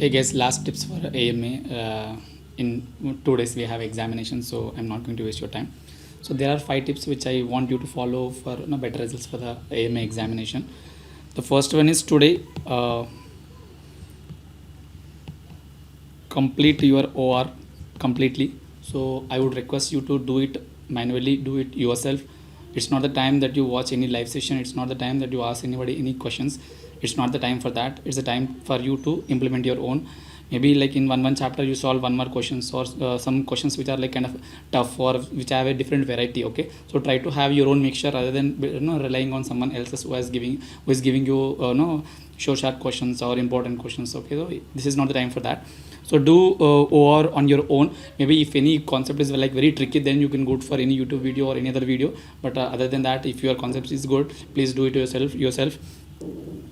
Hey guys, last tips for AMA. In 2 days we have examination, so I'm not going to waste your time. So there are 5 tips which I want you to follow for better results for the AMA examination. The first one is today complete your OR completely. So I would request you to do it manually, do it yourself. It's not the time that you watch any live session, it's not the time that you ask anybody any questions. It's not the time for that. It's the time for you to implement your own. Maybe like in one chapter you solve one more questions, or some questions which are like kind of tough, or which have a different variety. Okay, so try to have your own mixture rather than relying on someone else's who is giving you show sharp questions or important questions. Okay, so this is not the time for that. So do OR on your own. Maybe if any concept is like very tricky, then you can go for any YouTube video or any other video. But other than that, if your concept is good, please do it yourself.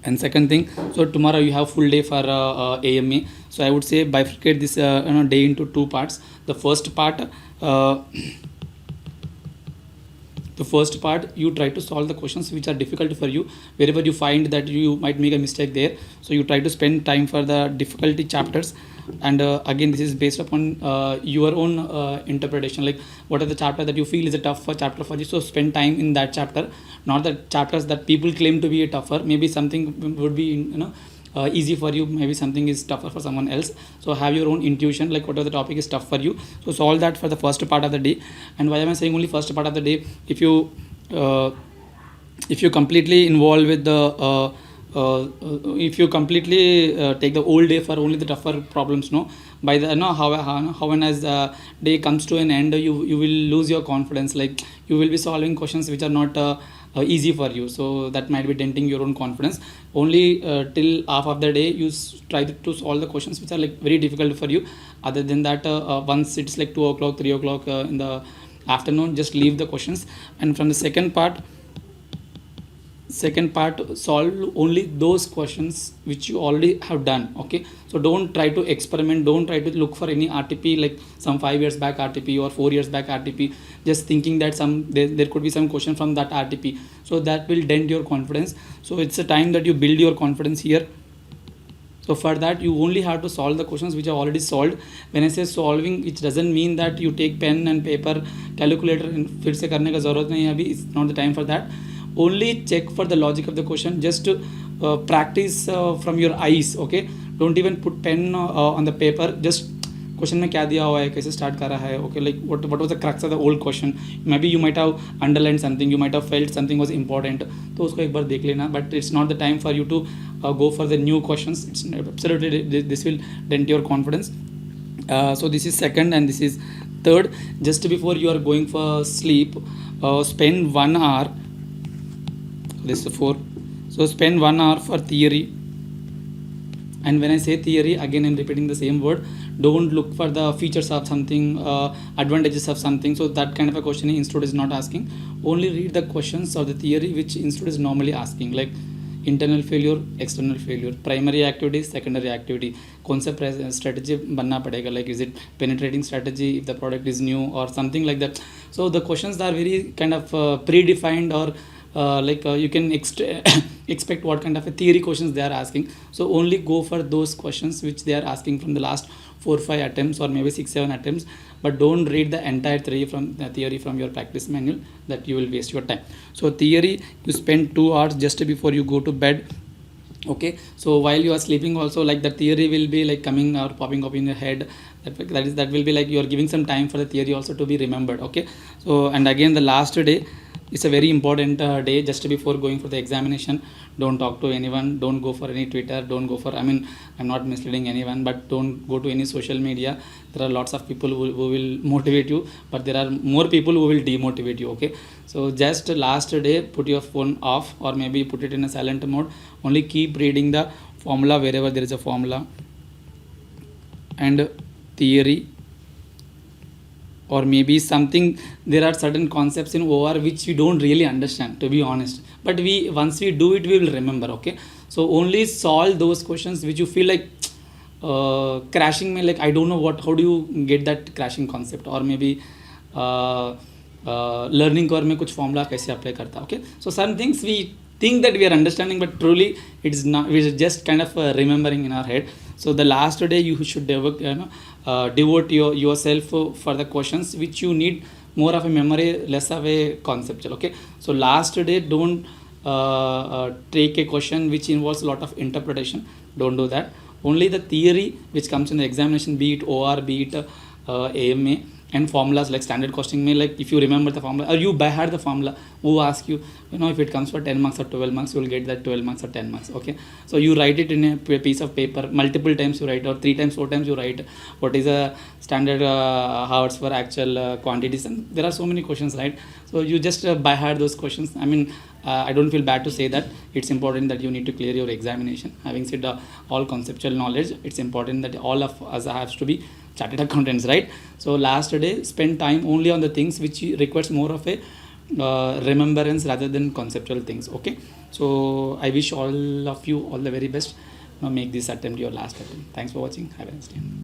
And second thing, so tomorrow you have full day for AMA. So I would say bifurcate this day into 2 parts. The first part you try to solve the questions which are difficult for you. Wherever you find that you might make a mistake there, so you try to spend time for the difficulty chapters. And again, this is based upon your own interpretation, like what are the chapter that you feel is a tough chapter for you, so spend time in that chapter, not the chapters that people claim to be a tougher. Maybe something would be easy for you, maybe something is tougher for someone else. So have your own intuition, like whatever the topic is tough for you, so solve that for the first part of the day. And why am I saying only first part of the day? If you completely involve with the if you completely take the whole day for only the tougher problems, no, by the how when as the day comes to an end, you will lose your confidence, like you will be solving questions which are not easy for you, so that might be denting your own confidence. Only till half of the day you try to solve the questions which are like very difficult for you. Other than that, once it's like 2 o'clock 3 o'clock in the afternoon, just leave the questions. And from the second part, solve only those questions which you already have done. Okay, so don't try to experiment, don't try to look for any RTP like some 5 years back RTP or 4 years back RTP, just thinking that there could be some question from that RTP, so that will dent your confidence. So it's a time that you build your confidence here. So for that, you only have to solve the questions which are already solved. When I say solving, it doesn't mean that you take pen and paper, calculator फिर से करने का ज़रूरत नहीं है अभी. It's not the time for that. Only check for the logic of the question, just to practice from your eyes. Okay, don't even put pen on the paper, just question में क्या दिया हुआ है, कैसे स्टार्ट कर रहा है. Okay, like what was the crux of the old question. Maybe you might have underlined something, you might have felt something was important, तो उसको एक बार देख लेना. But it's not the time for you to go for the new questions. It's absolutely, this will dent your confidence. So this is second, and this is third. Just before you are going for sleep, spend 1 hour. This is 4. So spend 1 hour for theory. And when I say theory, again I'm repeating the same word. Don't look for the features of something, advantages of something. So that kind of a question institute is not asking. Only read the questions of the theory which institute is normally asking, like internal failure, external failure, primary activity, secondary activity, कौन सा strategy बनना पड़ेगा, like is it penetrating strategy if the product is new or something like that. So the questions are very kind of predefined, or you can expect what kind of a theory questions they are asking. So only go for those questions which they are asking from the last 4-5 attempts, or maybe 6-7 attempts. But don't read the entire theory from your practice manual, that you will waste your time. So theory, you spend 2 hours just before you go to bed. Okay, so while you are sleeping also, like the theory will be like coming or popping up in your head. That will be like you are giving some time for the theory also to be remembered. Okay, so and again the last day, it's a very important day just before going for the examination. Don't talk to anyone, don't go for any Twitter, don't go for, I'm not misleading anyone, but don't go to any social media. There are lots of people who will motivate you, but there are more people who will demotivate you. Okay, so just last day, put your phone off, or maybe put it in a silent mode. Only keep reading the formula wherever there is a formula, and theory, or maybe something. There are certain concepts in OR which we don't really understand, to be honest, but once we do it, we will remember. Okay, so only solve those questions which you feel like crashing me, like I don't know how do you get that crashing concept, or maybe learning core में कुछ formula कैसे apply करता. Okay, so some things we think that we are understanding, but truly it's not, we're just kind of remembering in our head. So the last day you should devote yourself for the questions which you need more of a memory, less of a conceptual. Okay, so last day don't take a question which involves a lot of interpretation. Don't do that. Only the theory which comes in the examination, be it OR, be it AMA, and formulas like standard costing may, like if you remember the formula or you by heart the formula, who ask you, if it comes for 10 marks or 12 marks, you will get that 12 marks or 10 marks. Okay, so you write it in a piece of paper multiple times, you write, or 3 times 4 times you write what is a standard hours for actual quantities, and there are so many questions, right? So you just by heart those questions. I mean, I don't feel bad to say that it's important that you need to clear your examination. Having said all conceptual knowledge, it's important that all of us has to be chartered accountants, right? So last day spend time only on the things which requires more of a remembrance rather than conceptual things. Okay, so I wish all of you all the very best. Now make this attempt your last attempt. Thanks for watching. Have a nice day.